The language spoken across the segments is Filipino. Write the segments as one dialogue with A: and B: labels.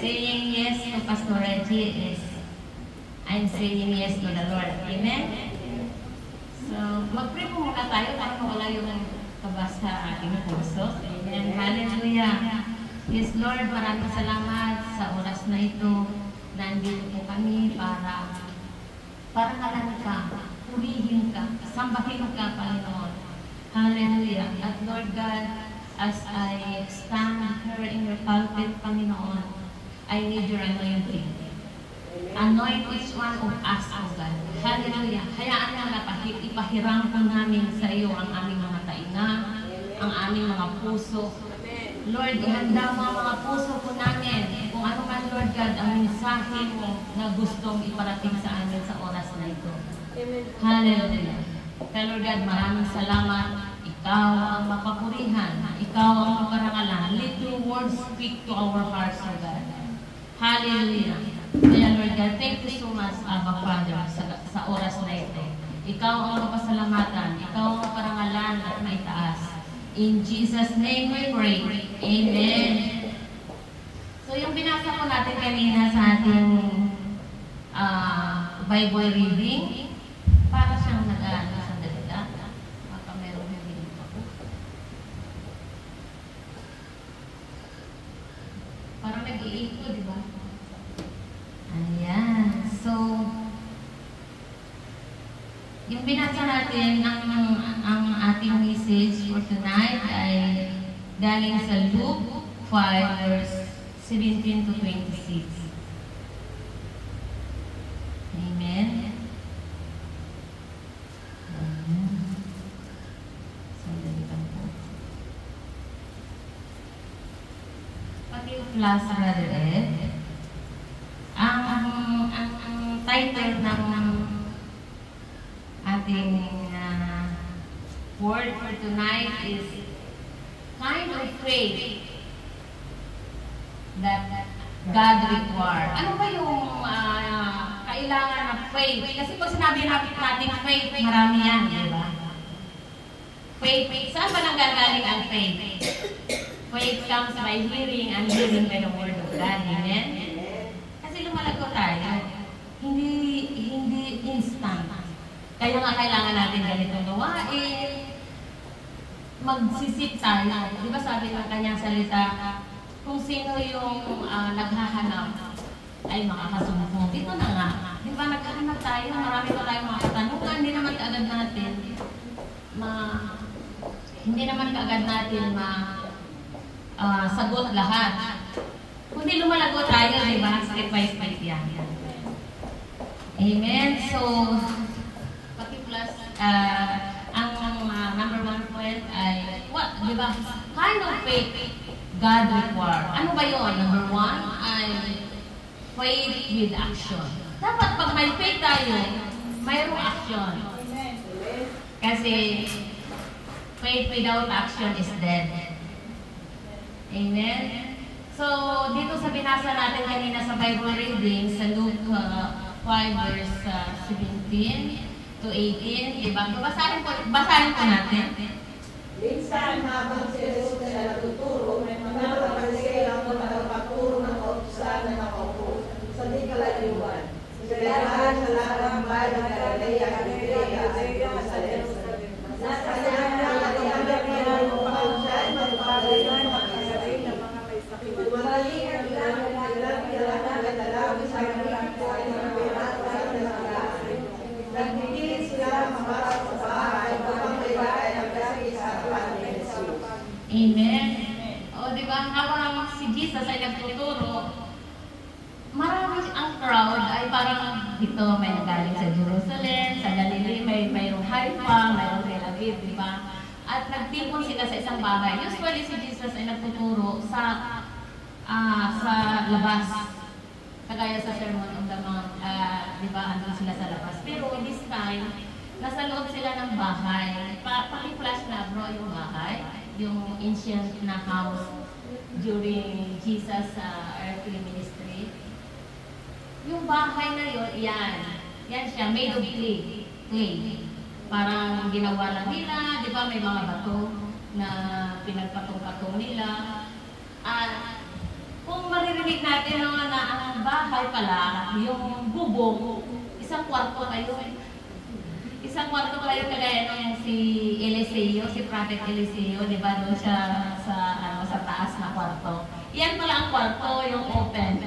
A: saying yes to Pastor Reggie is I'm saying yes to the Lord. Amen? So, mag-pray po muna tayo para mawala yung kabas sa ating puso. Amen. Hallelujah. Yes, Lord, maraming salamat sa oras na ito. Nandito po kami para ngalan ka, purihin ka, sambahin ka, Panginoon. Hallelujah. At Lord God, as I stand here in your pulpit, Panginoon, I need your anointing. Anoint each one of us, O God. Hallelujah. Hayaan na ipahiram po namin sa iyo ang aming mga tainga, ang aming mga puso. Lord, ihanda mo ang mga puso po namin. Kung ano man, Lord God, ang mensahe mo na gustong iparating sa amin sa oras na ito. Hallelujah. Kaya Lord God, maraming salamat. Ikaw ang mapapurihan. Ikaw ang maparangalan. Let your words speak to our hearts, O God. Hallelujah. Kaya Lord God, thank you so much, Abba Father, sa oras na ito. Ikaw ang mapasalamatan. Ikaw ang maparangalan at maitaas. In Jesus' name we pray. Amen. So yung binasa ko natin kanina sa ating Bible reading, para siyang nag-ano sa dalila. Baka meron hindi ako. Parang nag-iiko, di ba? Ayan. So, yung binasa natin, ang ating message for tonight ay galing sa Luke 5, verse 17 to 26. Amen. Sandali lang po. Pati yung plus, Brother Ed. Ang title ng ating word for tonight is kind of faith that God requires. Ano ba yung kailangan ng faith? Kasi pag sinabi natin faith, marami yan, di ba? Faith, saan ba nanggagaling ang faith? Faith comes by hearing and hearing by the word of God. Amen? Kasi lumalago tayo. Hindi instant. Kaya nga kailangan natin ganitong gawain. Magsisip tayo. Di ba sabi ng kanyang salita, kung sino yung naghahanap ay makakasumpong. Dito na nga. Di ba naghahanap tayo, marami pa tayong mga katanungan, hindi naman kaagad natin sagot lahat. Kundi lumalago tayo, di ba? Step by step yan. Amen. So, pati-plus, ang number one point ay, what? Di ba? Kind of faith God requires. Ano ba yun? Number one ay faith with action. Dapat pag may faith tayo, mayroong action. Kasi faith without action is dead. Amen? So, dito sa binasa natin kanina sa Bible reading, sa Luke 5 verse 17 to 18, diba? Basahin po natin.
B: Minsan habang si Jesus ay natuturo, napapansin ang magpapaturo ng kautusan na nakaupo sa di kalayuan. Sila sa lahat ng bayan ng Galilea, Judea at Jerusalem. Nasa kanya ang upang siya ay magpapagayon ng mga may sakit. Dumating ang ilang nagdalawin sa kanilang buhay ng pinatusan na sila. Nagpipilin sila mapasok sa bahay upang may bahay ang kasi sa harapan ni Jesus.
A: Amen. O, diba, habang si Jesus ay nagtuturo, marami ang crowd ay parang dito may nagaling sa Jerusalem, sa Galilee, mayroong Haifa, mayroong Tel Aviv, diba? At nagtipon sila sa isang bahay. Usually si Jesus ay nagtuturo sa labas. Kagaya sa Sermon on the Mount, diba, andun sila sa labas. Pero this time, nasa loob sila ng bahay. Paki-flash na bro yung bahay, yung ancient na house during Jesus' earthly ministry. Yung bahay na yun, yan siya, made of clay. Parang ginawa lang nila, di ba, may mga bato na pinagpatong-patong nila. At Kung maririnig natin na ang bahay pala, yung bubong, isang kwarto kayo. Isang kwarto kayo kagaya ng si Eliseo, si Prophet Eliseo, di ba? Doon siya sa taas na kwarto. Yan pala ang kwarto, yung open.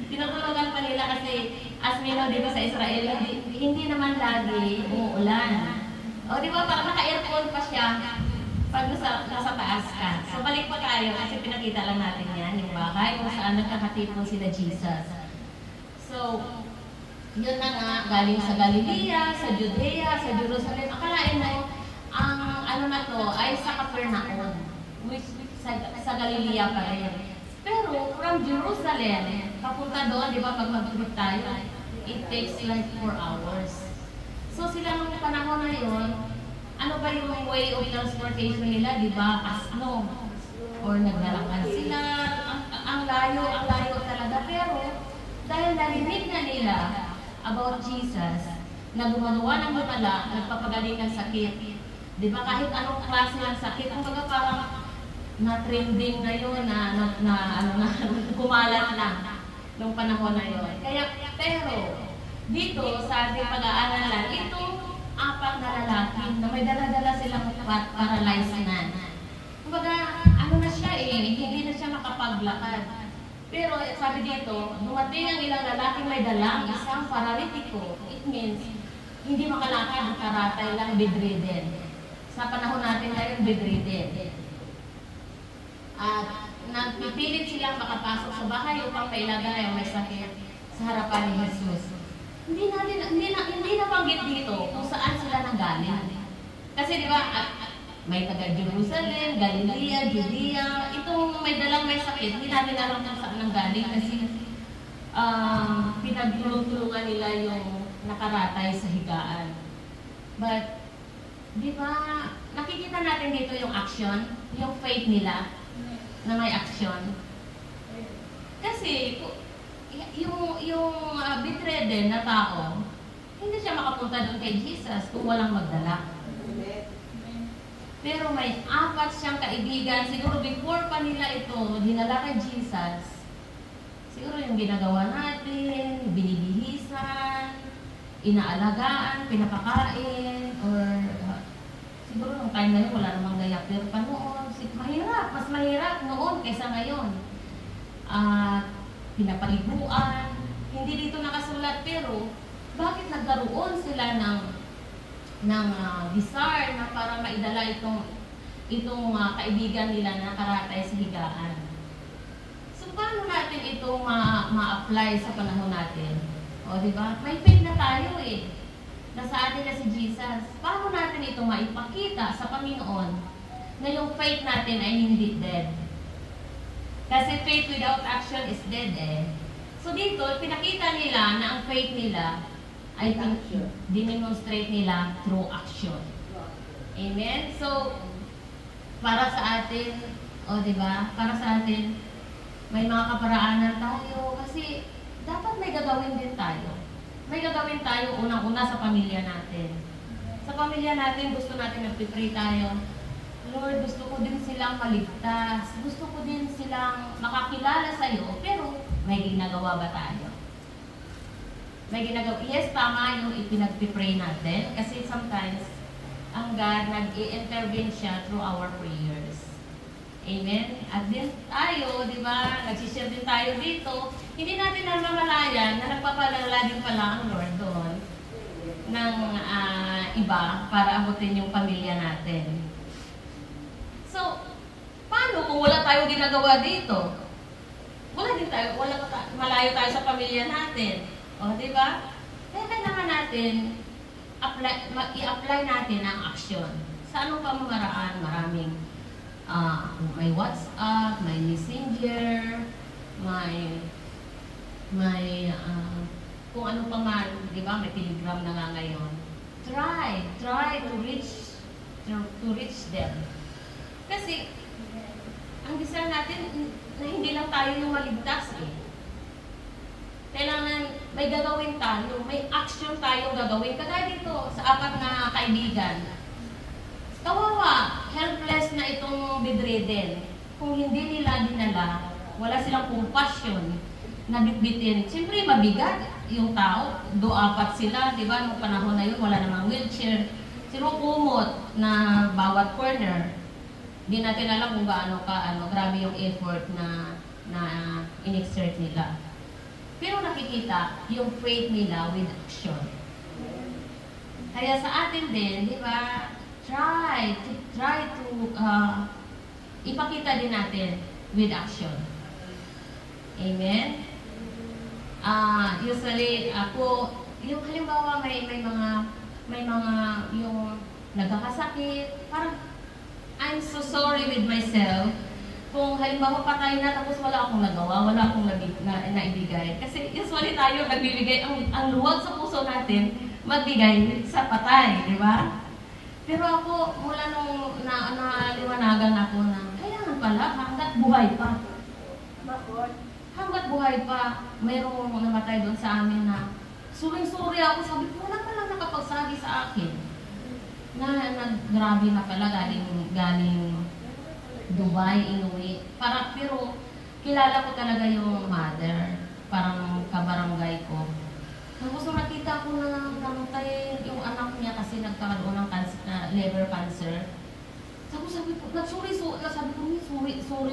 A: Tinutulugan pa nila kasi as we know dito sa Israel, hindi naman lagi umuulan. O di ba, parang naka-aircon pa siya pag nasa taas ka. So balik pa tayo kasi pinakita lang natin yan, yung bahay kung saan nagkakatipon sila Jesus. So, yun na nga, galing sa Galilea, sa Judea, sa Jerusalem. Akalain mo, ang ano na to ay sa Capernaum, which sa Galilea pa rin. Pero from Jerusalem, papunta doon, di ba, pag mag-trip tayo, it takes like 4 hours. So sila nung panahon na yun, ano ba yung way of transportation nila, di ba, asno? Or naglalakad sila, ang layo talaga. Pero dahil narinig na nila about Jesus, na gumagawa ng lumala, nagpapagaling ng sakit. Di ba, kahit anong klase ng sakit, ang baga parang na-trending na yun, na kumalat na nung panahon na yun. Kaya, pero, dito sa ating pag-aaralan, itong 4 na lalaki na may dala-dala silang paralyzed na. Kumbaga, ano na siya hindi na siya makapaglakad. Pero sabi dito, dumating ang ilang lalaking may dalang isang paralitiko. It means, hindi makalakad, karatay lang, bedridden. Sa panahon natin ngayon, bedridden. At nagpipilit silang makapasok sa bahay upang mailagay ang may sakit sa harapan ni Jesus. Hindi nabanggit dito kung saan sila nanggaling. Kasi di ba, may taga Jerusalem, Galilea, Judea, itong may dalang may sakit, hindi natin alam kung saan nanggaling kasi pinagtulong-tulungan nila yung nakaratay sa higaan. But, di ba, nakikita natin dito yung action, yung faith nila, na may action. Kasi, yung bedridden na tao, hindi siya makapunta doon kay Jesus kung walang magdala. Pero may 4 siyang kaibigan, siguro before pa nila ito, dinala kay Jesus, siguro yung ginagawa natin, binibihisan, inaalagaan, pinapakain, or siguro nung time na yun, wala namang diaper pa noon. Mahirap, mas mahirap noon kaysa ngayon. Pinapaliguan, hindi dito nakasulat, pero bakit nagkaroon sila ng desire na para maidala itong kaibigan nila na nakaratay sa higaan? So, paano natin itong ma-apply sa panahon natin? O, di ba? May faith na tayo nasa atin na si Jesus. Paano natin ito maipakita sa Panginoon na yung faith natin ay hindi dead? Kasi faith without action is dead So dito, pinakita nila na ang faith nila ay dinemonstrate nila through action. Amen? So, para sa atin, diba? Para sa atin, may mga kaparaanan tayo kasi dapat may gagawin din tayo. May gagawin tayo unang-una sa pamilya natin. Sa pamilya natin, gusto natin nagpipray tayo. Lord, gusto ko din silang maligtas. Gusto ko din silang makakilala sa iyo. Pero, may ginagawa ba tayo? May ginagawa. Yes, tama yung ipinagpipray natin. Kasi sometimes, ang God nag-i-intervene siya through our prayers. Amen? At din tayo, di ba, nagsishare din tayo dito. Hindi natin namamalayan na nagpapalala din pala ang Lord doon ng iba para abutin yung pamilya natin. So, paano kung wala tayong ginagawa dito? Malayo tayo sa pamilya natin. O, di ba? Kaya kailangan natin i-apply natin ang action. Sa anong pamamaraan? Maraming may WhatsApp, may Messenger, may kung ano pa man, di ba? May Telegram na nga ngayon. Try to reach them. Kasi, ang desire natin, na hindi lang tayo yung maligtas Kailangan may gagawin tayo, may action tayong gagawin. Kagaya dito, sa 4 na kaibigan. Kawawa, helpless na itong bedridden. Kung hindi nila dinala Wala silang compassion na bitbitin. Siyempre, mabigat yung tao. 4 sila, di ba? Noong panahon na yun, wala namang wheelchair. Sino kumot na bawat corner. Hindi natin alam kung gaano grabe yung effort na in-exert nila. Pero nakikita yung faith nila with action. Kaya sa atin din, di ba, try to ipakita din natin with action. Amen? Usually, ako, yung halimbawa may mga yung nagkakasakit, parang I'm so sorry with myself. Kung halimbawa patay na tapos wala akong nagawa, wala akong naibigay. Kasi usually tayo nagbibigay, ang luwag sa puso natin, magbigay sa patay, di ba? Pero ako, mula nung naliwanagan ako na, kailangan pala, hanggat buhay pa. Hanggat buhay pa, mayroong namatay doon sa amin na suring-suri ako, sabi ko, wala palang nakapagsabi sa akin. Grabe na pala, galing Dubai, inuwi. Pero kilala ko talaga yung mother, parang kabarangay ko. Tapos nung nakita ko na namatay yung anak niya kasi nagkakaroon ng liver cancer. Tapos sabi ko, sorry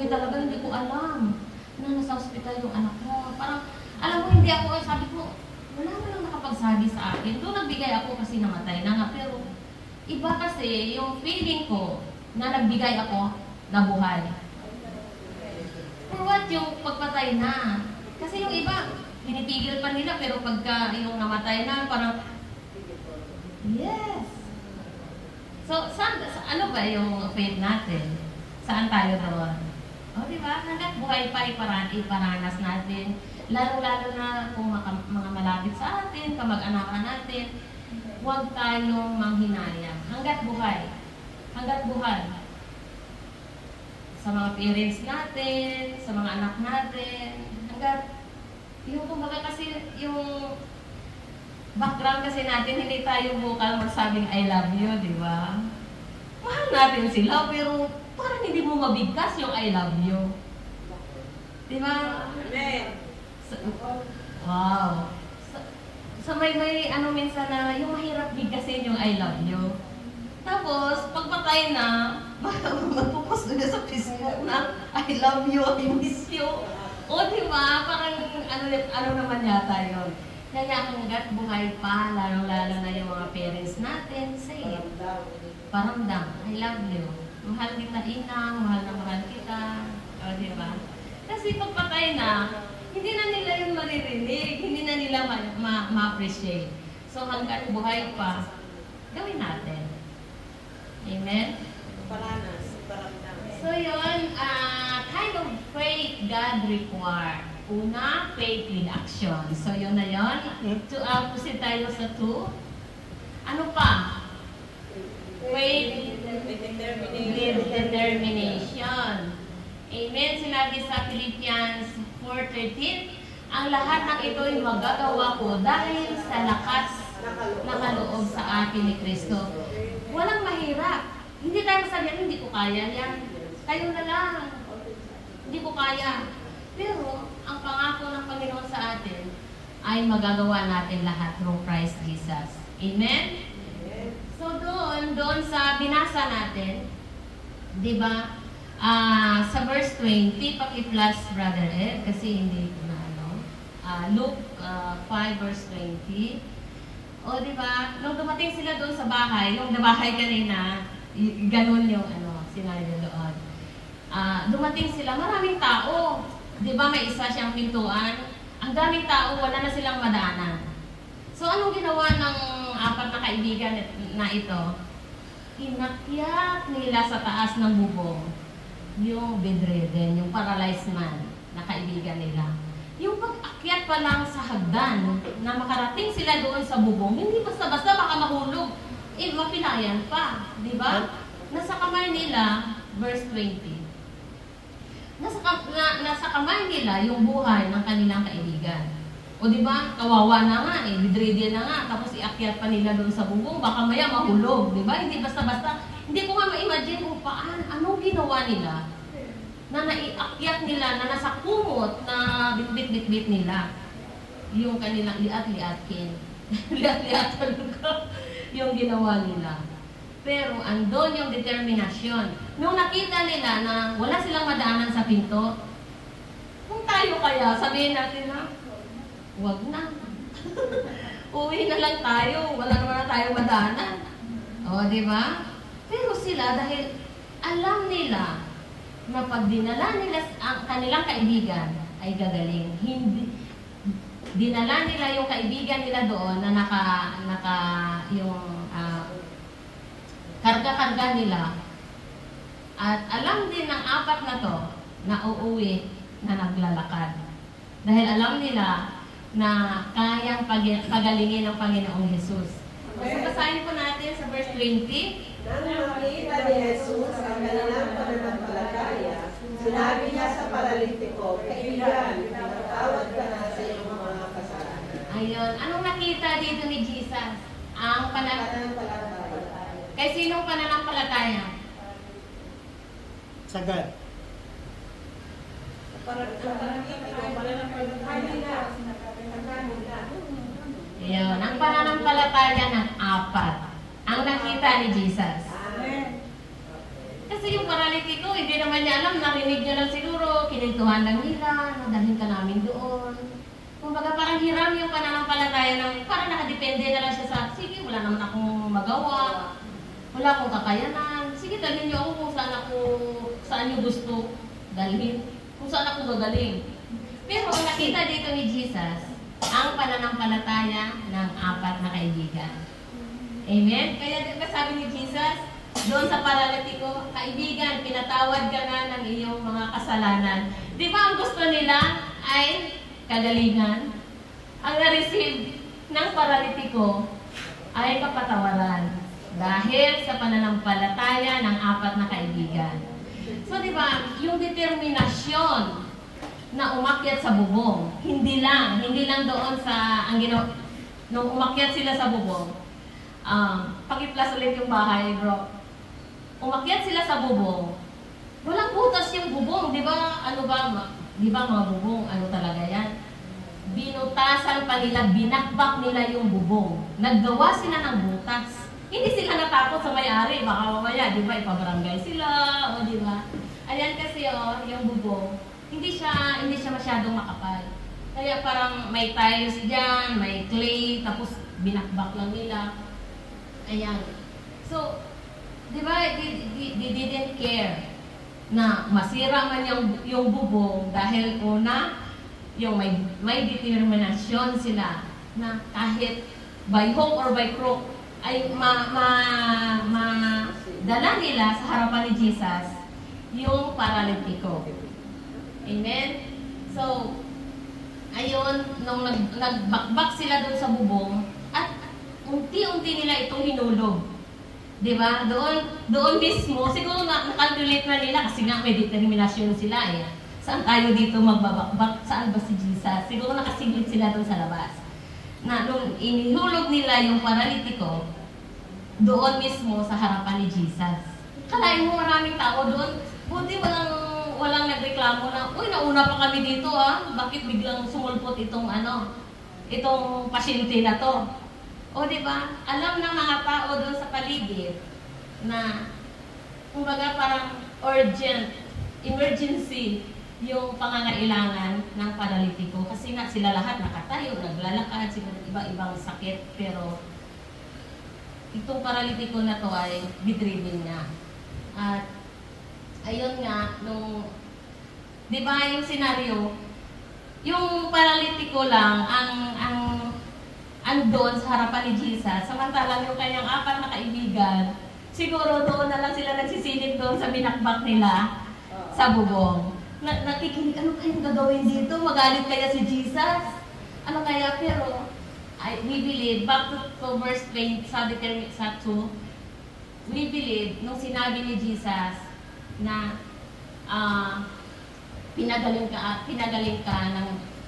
A: talaga, hindi ko alam na nasa hospital yung anak mo. Parang, alam mo, hindi ako, sabi ko, wala na lang nakapagsabi sa akin. Doon nagbigay ako kasi namatay na nga. Pero, iba kasi yung feeling ko na nagbigay ako, nabuhay. For what yung pagpatay na? Kasi yung iba, pinipigil pa nila, pero pagka yung namatay na, parang, yes. So, ano ba yung faith natin? Saan tayo doon? O, diba? Hanggat buhay pa, iparanas natin. Lalo-lalo na kung mga malapit sa atin, kamag-anakan natin, huwag tayong manghinayang. Hanggat buhay. Hanggat buhay. Sa mga parents natin, sa mga anak natin, hanggat yung kumbaga kasi yung background kasi natin, hindi tayo bukal magsabing I love you, di ba? Mahal natin sila, pero parang hindi mo mabigkas yung I love you. Di ba?
B: Amen.
A: Wow. Sa may minsan na yung mahirap bigkasin yung I love you. Tapos, pagpatay na, magpupost doon sa Facebook na I love you, I miss you. O, di ba? Parang ano naman yata yun. Kaya hanggat buhay pa, lalo-lalo na yung mga parents natin, say it. Paramdam, I love you. Mahal kita ina, mahal kita. O, di ba? Kasi pagpatay na, hindi na nila yun maririnig, hindi na nila ma-appreciate. So hanggat buhay pa, gawin natin. Amen?
B: Paranas, paramdam.
A: So yun, kind of faith God require. Una, faith with action. So yun na yun. Proceed tayo sa 2. Ano pa? Faith with determination. Amen. Sinabi sa Philippians 4:13, ang lahat ng ito'y magagawa ko dahil sa lakas na kaloob sa atin ni Kristo. Walang mahirap. Hindi tayo masabihan, hindi ko kaya yan. Kayo na lang. Hindi ko kaya. Pero, ang pangako ng Panginoon sa atin ay magagawa natin lahat through Christ Jesus. Amen? So, doon sa binasa natin, di ba, sa verse 20, paki-plus, Brother Ed, kasi hindi ko na Luke 5 verse 20. O, di ba? Nung dumating sila doon sa bahay, yung bahay kanina, ganun yung sinabi doon. Dumating sila, maraming tao. Di ba may isa siyang pintuan? Ang daming tao, wala na silang madaanan. So, anong ginawa ng 4 na kaibigan na ito? Inakyat nila sa taas ng bubong yung bedridden, yung paralyzed man na kaibigan nila. Yung pag-akyat pa lang sa hagdan na makarating sila doon sa bubong, hindi basta-basta baka mahulog. Mapilayan pa, di ba? Nasa kamay nila, verse 20. Nasa kamay nila yung buhay ng kanilang kaibigan. O di ba? Kawawa na nga bedridden na nga, tapos iakyat pa nila doon sa bubong, baka maya mahulog, di ba? Hindi basta-basta. Hindi ko nga ma-imagine kung anong ginawa nila na naiakyat nila, na nasa kumot, na bitbit-bitbit nila yung kanilang liat-liatkin. Liat-liatan ko yung ginawa nila. Pero andon yung determinasyon. Nung nakita nila na wala silang madaanan sa pinto, kung tayo kaya, sabihin natin na, wag na. Uwi na lang tayo, wala naman na tayo madaanan. O, di ba? Pero sila, dahil alam nila na pag dinala nila ang kanilang kaibigan, ay gagaling. Hindi, dinala nila yung kaibigan nila doon na yung karga-karga nila. At alam din ng apat na to na uuwi na naglalakad. Dahil alam nila na kayang pagalingin ng Panginoong Jesus. So, basahin po natin sa verse 20.
B: Nang makita ni Jesus ang kanilang pananampalataya, sinabi niya sa paralitiko, "Kaibigan, pinatawad ka na sa iyong mga kasalanan."
A: Ayun. Anong nakita dito ni Jesus? Ang
B: Pananampalataya.
A: Kay sinong pananampalataya?
C: Sagad.
A: Ayun. Ang pananampalataya ng apat. Ang nakita ni Jesus. Kasi yung paralitiko, hindi naman niya alam, narinig niya lang siguro, kinintuhan lang nila, dalhin ka namin doon. Kumbaga parang hiram yung pananampalataya ng parang nakadepende na lang siya sa, sige, wala naman akong magawa, wala akong kakayanan, sige, dalhin niyo ako kung saan niyo gusto dalhin, kung saan ako gagaling. Pero nakita dito ni Jesus, ang pananampalataya ng apat na kaibigan. Amen? Kaya diba sabi ni Jesus, doon sa paralitiko, kaibigan, pinatawad ka na ng iyong mga kasalanan. Di ba ang gusto nila ay kagalingan? Ang na-receive ng paralitiko ay kapatawaran dahil sa pananampalataya ng apat na kaibigan. So di ba, yung determinasyon na umakyat sa bubong, hindi lang doon sa, nung umakyat sila sa bubong, pakiplas ulit yung bahay, bro. Umakyat sila sa bubong. Walang butas yung bubong, di ba? Di ba mga bubong, ano talaga yan? Binutasan pa nila, binakbak nila yung bubong. Naggawa sila ng butas. Hindi sila natakot sa may-ari, baka mamaya, di ba, ipabarangay sila, o di ba? Ayan kasi, yung bubong, hindi siya masyadong makapal. Kaya parang may tiles dyan, may clay, tapos binakbak lang nila. Ayan. So, di ba, they didn't care na masira man yung bubong dahil una, yung may determinasyon sila na kahit by hook or by crook ay dala nila sa harapan ni Jesus yung paralitiko. Amen? So, ayun, nung nagbakbak sila doon sa bubong, at unti-unti nila itong hinulog. Diba? Doon mismo, siguro nakalculate na nila kasi nga may determinasyon sila eh. Saan tayo dito magbabakbak? Saan ba si Jesus? Siguro nakasiglit sila doon sa labas. Na nung inihulog nila yung paralitiko, doon mismo sa harapan ni Jesus. Kalain mo maraming tao doon, buti walang nagreklamo na, uy, nauna pa kami dito bakit biglang sumulpot itong pasyente na to? O diba, alam ng mga tao doon sa paligid na kumbaga parang emergency yung pangangailangan ng paralitiko. Kasi nga sila lahat nakatayo, naglalakad, siguro iba-ibang sakit, pero itong paralitiko na to ay bedridden na. At ayun nga, di ba yung senaryo, yung paralitiko lang andon sa harapan ni Jesus, samantalang yung kanyang apat na kaibigan, siguro doon na lang sila nagsisilip doon sa binakbak nila sa bubong. Nakikinig, ano kayong gagawin dito? Magalit kaya si Jesus? Ano kaya? Pero, we believe, back to verse 20, sa 2, we believe, nung sinabi ni Jesus na pinagaling ka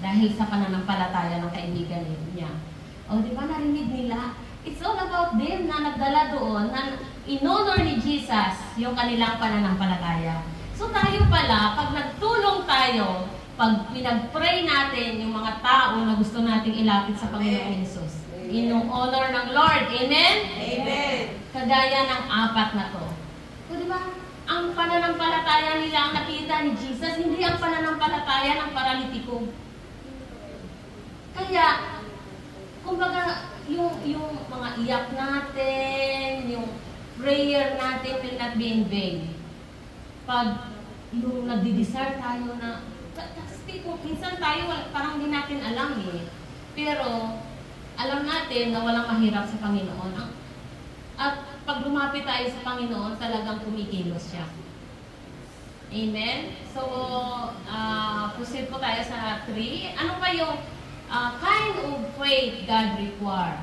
A: dahil sa pananampalataya ng kaibigan niya. O, di ba narinig nila? It's all about them na nagdala doon, na in-honor ni Jesus yung kanilang pananampalataya. So tayo pala, pag nagtulong tayo, pag pinag-pray natin yung mga tao na gusto nating ilapit sa Panginoong Hesus, in honor ng Lord. Amen?
B: Amen.
A: Kagaya ng apat na to. So, di ba? Ang pananampalataya nila ang nakita ni Jesus, hindi ang pananampalataya ng paralitiko. Kaya, kumbaga, yung mga iyak natin, yung prayer natin will not be in vain. Pag yung nagdi-desire tayo na, kasi minsan tayo parang hindi natin alam eh. Pero, alam natin na walang mahirap sa Panginoon. At pag lumapit tayo sa Panginoon, talagang kumikilos siya. Amen? So, proceed po tayo sa 3. Ano pa yung kind of faith God require?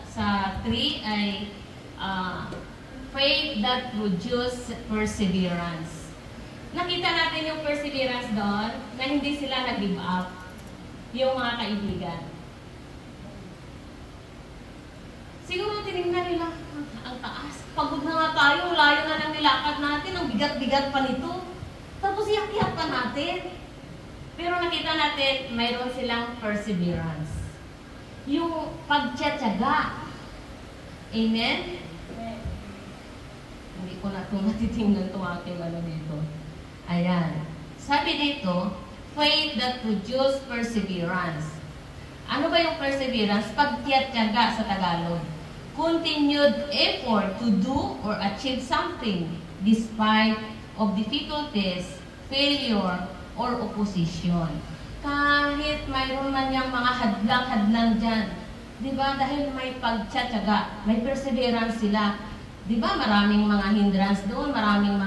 A: Sa 3 ay faith that produce perseverance. Nakita natin yung perseverance doon na hindi sila nag-give up. Yung mga kaibigan. Siguro tinignan nila, ang taas. Pagod na nga tayo, layo na lang nilakad natin, ang bigat-bigat pa nito. Tapos iyak-iyak pa natin. Pero nakita natin, mayroon silang perseverance. Yung pagtsatsaga. Amen? Hindi ko na itong matitingnan itong aking dito. Ayan. Sabi dito, faith that produce perseverance. Ano ba yung perseverance? Pagtiyatyaga sa Tagalog. Continued effort to do or achieve something despite of difficulties, failure, or opposition. Kahit mayroon man yung mga hadlang-hadlang dyan, di ba? Dahil may pagtsatsaga, may perseverance sila. Di ba? Maraming mga hindrance doon, maraming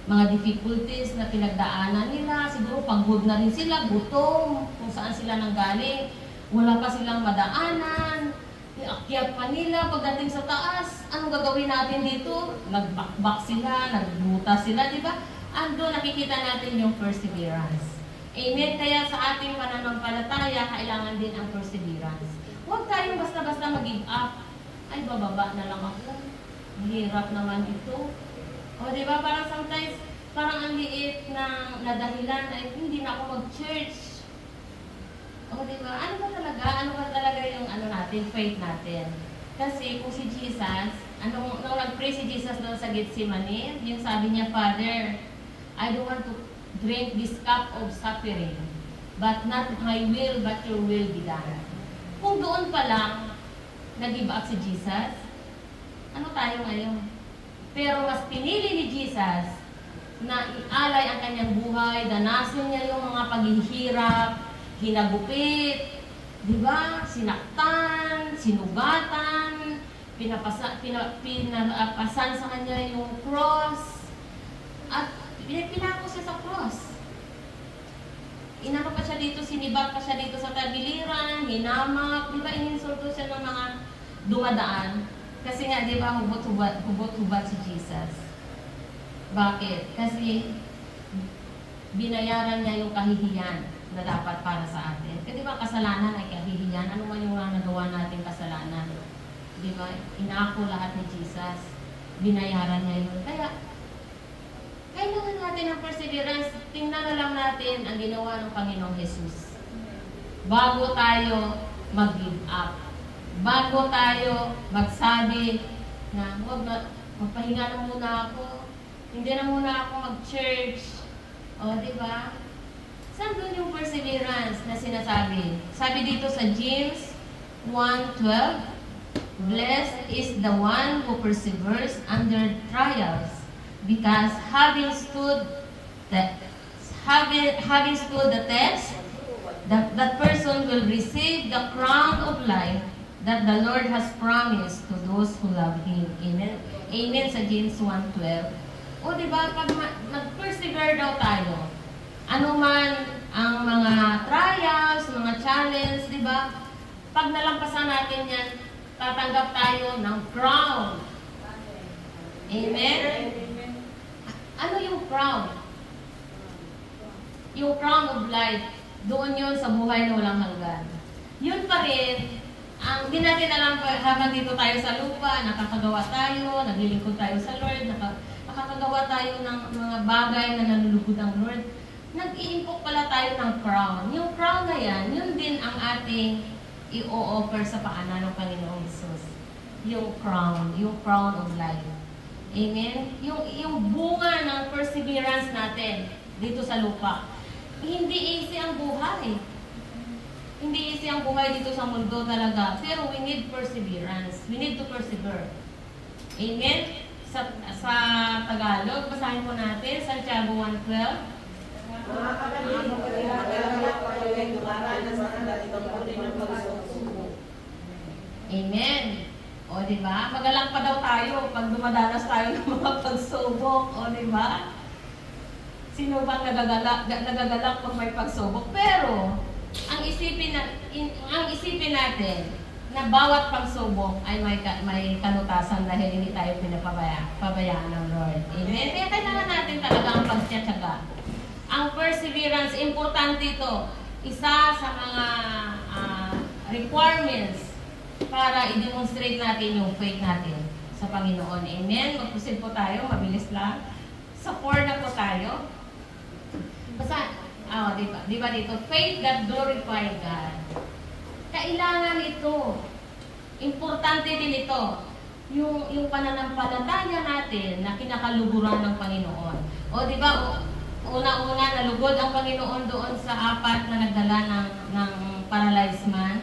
A: mga difficulties na pinagdaanan nila. Siguro pagod na rin sila, gutom, kung saan sila nanggaling. Wala pa silang madaanan. Iakyat pa nila pagdating sa taas. Anong gagawin natin dito? Nagbakbak sila, nagbuta sila, di ba? Ando nakikita natin yung perseverance. Amen? Kaya sa ating pananampalataya, kailangan din ang perseverance. Huwag tayong basta-basta mag-give up. Ay, bababa na lang ako. Mahirap naman ito. O, di ba? Parang sometimes, parang ang liit na dahilan ay hindi na ako mag-church. O, di ba? Ano ba talaga yung natin, faith natin? Kasi kung si Jesus, nung nag-pray si Jesus doon sa Gethsemane, yung sabi niya, Father, I don't want to drink this cup of suffering, but not my will, but your will be done. Kung doon pa lang, nag-give up si Jesus, ano tayo ngayon? Pero mas pinili ni Jesus na ialay ang kanyang buhay, danasin niya yung mga paghihirap, hinagupit, di ba? Sinaktan, sinugatan, pinapasan sa kanya yung cross, at pinako siya sa cross. Inano pa siya dito, sinibat pa siya dito sa tagiliran, hinamak, di ba? Ininsulto siya ng mga dumadaan. Kasi nga, di ba, hubot-hubad si Jesus. Bakit? Kasi binayaran niya yung kahihiyan na dapat para sa atin. Kasi di ba, kasalanan ay kahihiyan. Ano man yung nagawa natin kasalanan? Di ba? Inako lahat ni Jesus. Binayaran niya yun. Kaya, kailangan natin ng perseverance. Tingnan na lang natin ang ginawa ng Panginoong Jesus. Bago tayo mag-give up. Bago tayo magsabi na, magpahinga na muna ako. Hindi na muna ako mag-church. O, di ba? Saan doon yung perseverance na sinasabi? Sabi dito sa James 1:12, blessed is the one who perseveres under trials, because having stood the test, that person will receive the crown of life that the Lord has promised to those who love Him. Amen? Amen sa James 1:12. O diba, pag nag-persevere daw tayo, ano man ang mga trials, mga challenge, diba? Pag nalampasan natin yan, tatanggap tayo ng crown. Amen? Ano yung crown? Yung crown of life, doon yun sa buhay na walang hanggan. Yun pa rin, ang di natin alam habang dito tayo sa lupa, nakakagawa tayo, naglilingkod tayo sa Lord, makakagawa tayo ng mga bagay na nalulugod ang Lord, nag-iimpok pala tayo ng crown. Yung crown na yan, yun din ang ating i-o-offer sa paanan ng Panginoong Hesus. Yung crown of life. Amen? Yung bunga ng perseverance natin dito sa lupa. Hindi easy ang buhay. Hindi easy ang buhay dito sa mundo talaga. Pero we need perseverance. We need to persevere. Amen? Sa Tagalog, basahin po natin, Santiago 1:12.
B: Mga kapatid, maglalagak pa kayo ay dumaranas na ganitong uri ng pagsubok.
A: Amen. O, diba? Magalang pa daw tayo pag dumadanas tayo ng mga pagsubok. O, diba? Sino bang nagagalak pag may pagsubok? Pero, ang isipin natin na bawat pagsubok ay may kanutasan dahil hindi tayo pinapabayaan ng Lord. Amen? Kaya kailangan natin talaga ang pagtsatsaga. Ang perseverance, importante ito. Isa sa mga requirements para i-demonstrate natin yung faith natin sa Panginoon. Amen? Mag-proceed po tayo, mabilis lang. Sa 4 na po tayo. Basta, diba dito? Faith that glorify God. Kailangan ito. Importante din ito. Yung pananampalataya natin na kinakaluguran ng Panginoon. O diba, una-una nalugod ang Panginoon doon sa 4 na nagdala ng paralyzed man.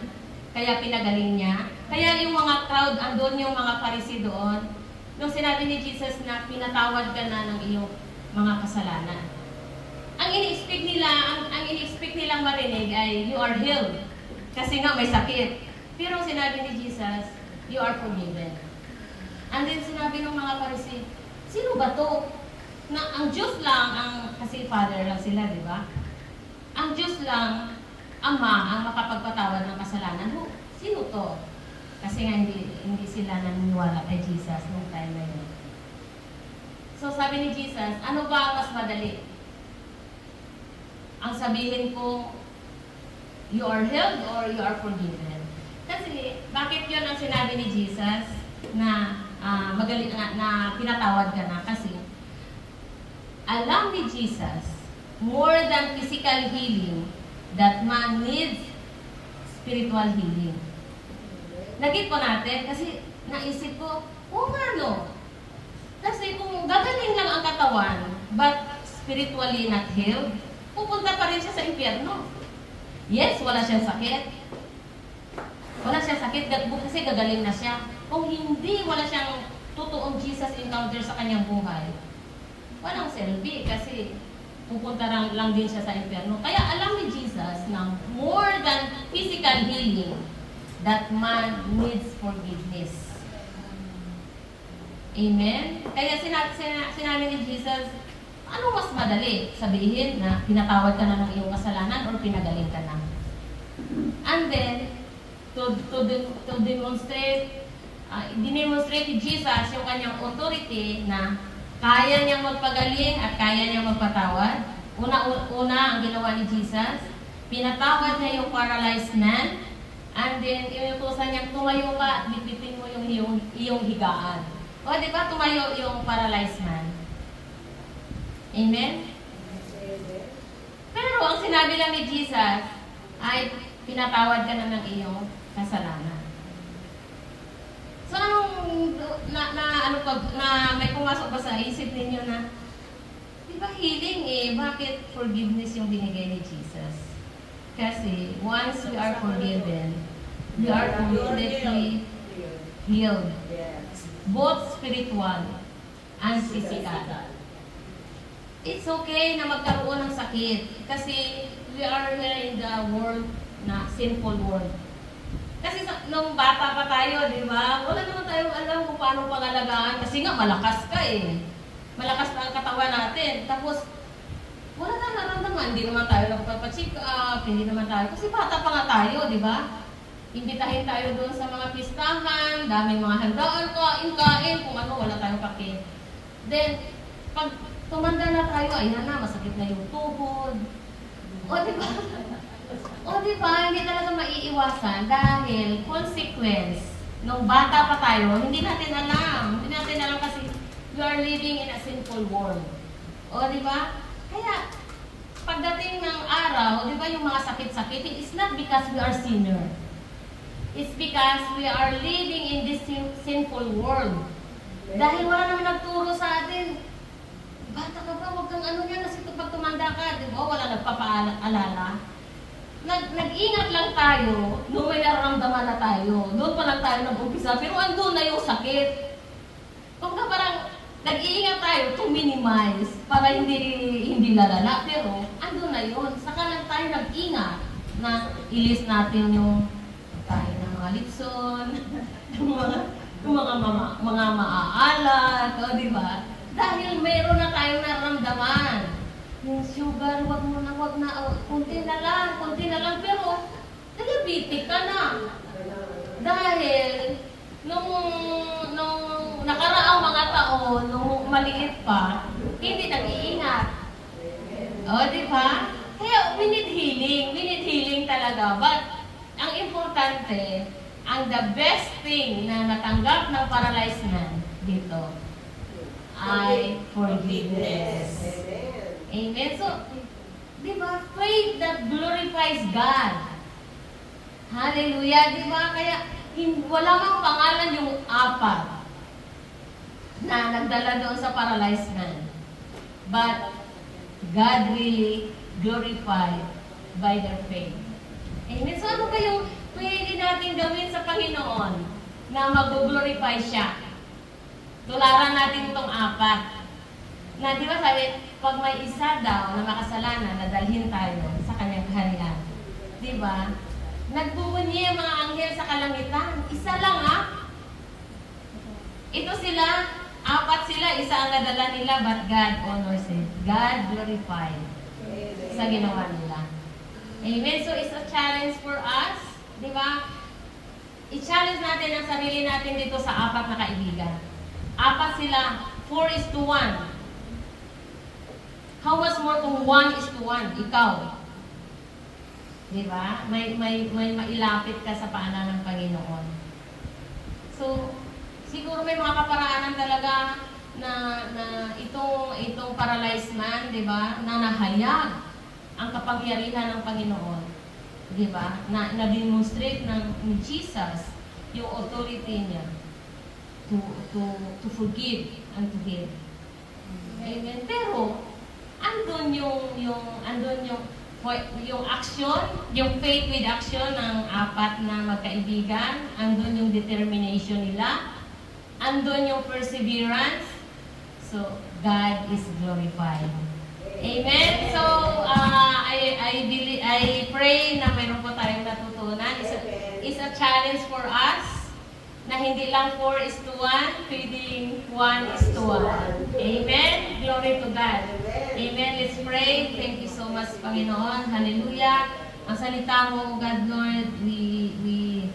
A: Kaya pinagaling niya. Kaya yung mga crowd, andun yung mga Pharisee doon. Nung sinabi ni Jesus na pinatawad ka na ng iyong mga kasalanan. Ang ini-expect nilang marinig ay, you are healed. Kasi nga may sakit. Pero sinabi ni Jesus, you are forgiven. And then sinabi ng mga Pharisee, sino ba to? Na ang Diyos lang, kasi Father lang sila, di ba? Ang Diyos lang, Ama, ang makapagpatawad ng kasalanan. Sino to? Kasi nga hindi sila naniniwala kay Jesus nung time na yun. So sabi ni Jesus, ano ba ang mas madali? Ang sabihin ko, you are healed or you are forgiven. Kasi, bakit yun ang sinabi ni Jesus na magaling na pinatawad ka na? Kasi, alam ni Jesus, more than physical healing, that man needs spiritual healing. Nagit po natin, kasi naisip ko, nga no. Kasi kung gagaling lang ang katawan, but spiritually not healed, pupunta pa rin siya sa impyerno. Yes, wala siyang sakit. Wala siyang sakit kasi gagaling na siya. Kung hindi, wala siyang totoong Jesus encounter sa kanyang buhay, walang selfie kasi pupunta lang din siya sa impyerno. Kaya alam ni Jesus na more than physical healing, that man needs forgiveness. Amen? Kaya sinabi ni Jesus, ano mas madali? Sabihin na pinatawad ka na ng iyong kasalanan or pinagaling ka na? And then, to demonstrate, dinemonstrate ni Jesus yung kanyang authority na kaya niyang magpagaling at kaya niyang magpatawad. Una ang ginawa ni Jesus, pinatawad niya yung paralyzed man, and then inutusan niyang tumayo ka at bitbitin mo yung iyong higaan. O diba, tumayo yung paralyzed man. Amen? Pero ang sinabi lang ni Jesus ay pinatawad ka na ng iyong kasalanan. So may pumasok ba sa isip ninyo na, di ba healing bakit forgiveness yung binigay ni Jesus? Kasi once we are forgiven, we are completely healed. Both spiritual and physical. It's okay na magkaroon ng sakit kasi we are here in the world na sinful world. Kasi nung bata pa tayo, di ba? Wala naman tayong alam kung paano pangalagaan kasi nga malakas ka Malakas pa ang katawan natin. Tapos, wala na naramdaman. Hindi naman tayo nagpapacheck up, hindi naman tayo. Kasi bata pa nga tayo, di ba? Imbitahin tayo doon sa mga pistahan, daming mga handaan, kain, kung ano, wala tayong pake. Then, pag tumanda na tayo, ayan na, masakit na yung tuhod. O, di ba? O, di ba? Hindi talaga maiiwasan dahil consequence, nung bata pa tayo, hindi natin alam. Hindi natin alam kasi we are living in a sinful world. O, di ba? Kaya, pagdating ng araw, di ba yung mga sakit-sakit, it's not because we are sinner. It's because we are living in this sinful world. Dahil wala naman nagturo sa atin. Bata ka ba, huwag kang ano yan, kasi pag tumanda ka, di ba, wala nagpapaalala. Nag-ingat lang tayo, nung may nararamdaman na tayo. Doon pa lang tayo nag-umpisa, pero andun na yung sakit. Kung ka parang, nag-iingat tayo to minimize para hindi lalala, pero andun na yun. Saka lang tayo nag-ingat na ilis natin yung tayo ng mga litson, yung mga maaalat, o diba? Dahil mayroon na tayong nararamdaman. Yung sugar, wag na, kunti na lang, pero diabetic ka na. Dahil, nung nakaraang mga taon, nung maliit pa, hindi nag-iingat. O, di ba? Kaya, we need healing talaga. But, ang importante, ang the best thing na natanggap ng paralyzed man dito ay forgiveness. Amen? So, di ba? Faith that glorifies God. Hallelujah, di ba? Kaya, wala mang pangalan yung apat na nagdala doon sa paralyzed man. But, God really glorified by their faith. Amen? So, ano ba yung pwede natin gawin sa Panginoon na mag-glorify siya? Tularan natin itong apat. Na, di ba sabi, pag may isa daw na makasalanan, nadalhin tayo sa kanyang kaharian. Di ba? Nagbubunyi ang mga anghel sa kalangitan. Isa lang, ha? Ito sila, apat sila, isa ang nadala nila, but God honors it. God glorified sa ginawa nila. Amen? So, it's a challenge for us. Di ba? I-challenge natin ang sarili natin dito sa apat na kaibigan. Apat sila, 4:1. How much more kung 1:1? Ikaw. Diba? May mailapit ka sa paanan ng Panginoon. So, siguro may mga kaparaanan talaga na itong paralyzed man, diba? Na nahayag ang kapangyarihan ng Panginoon. Diba? Na demonstrate ni Jesus yung authority niya to forgive and to give. Amen. Pero, andun yung action, yung faith with action ng apat na magkaibigan, andun yung determination nila, andun yung perseverance, so God is glorified. Amen? So, I pray na mayroon po tayong natutunan. It's a challenge for us na hindi lang 4:1, pwedeng 1:1. Amen? Glory to God. Amen. Let's pray. Thank you so much, Panginoon. Hallelujah. Ang salita mo, O God, Lord, we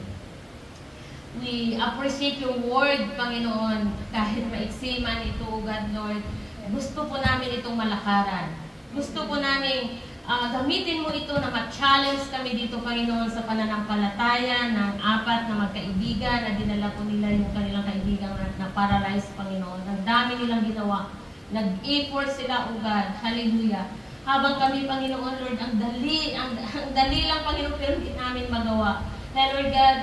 A: appreciate your word, Panginoon. Kahit maiksi man ito, O God, Lord, gusto po namin itong malakaran. Gusto po namin gamitin mo ito na ma-challenge kami dito, Panginoon, sa pananampalataya ng apat na magkaibigan na dinala po nila yung kanilang kaibigan na paralyzed, Panginoon. Ang dami nilang ginawa. Nag-effort sila, O God. Hallelujah. Habang kami, Panginoon, Lord, ang dali lang, Panginoon, pero hindi namin magawa. Kaya, Lord God,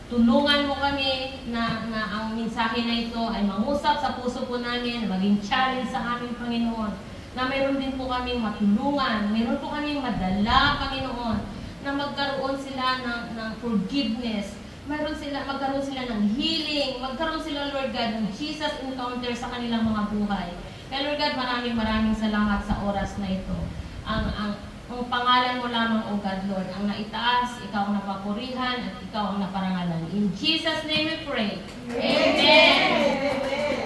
A: tulungan mo kami na ang mensahe na ito ay mangusap sa puso po namin, maging challenge sa aming Panginoon. Na mayroon din po kami matulungan, mayroon po kami madala, Panginoon, na magkaroon sila ng forgiveness, magkaroon sila ng healing, magkaroon sila, Lord God, ng Jesus encounter sa kanilang mga buhay. Kaya, Lord God, maraming salamat sa oras na ito. Ang pangalan mo lamang, O God, Lord, ang naitaas, ikaw ang napapurihan, at ikaw ang naparangalan. In Jesus' name we pray. Amen. Amen.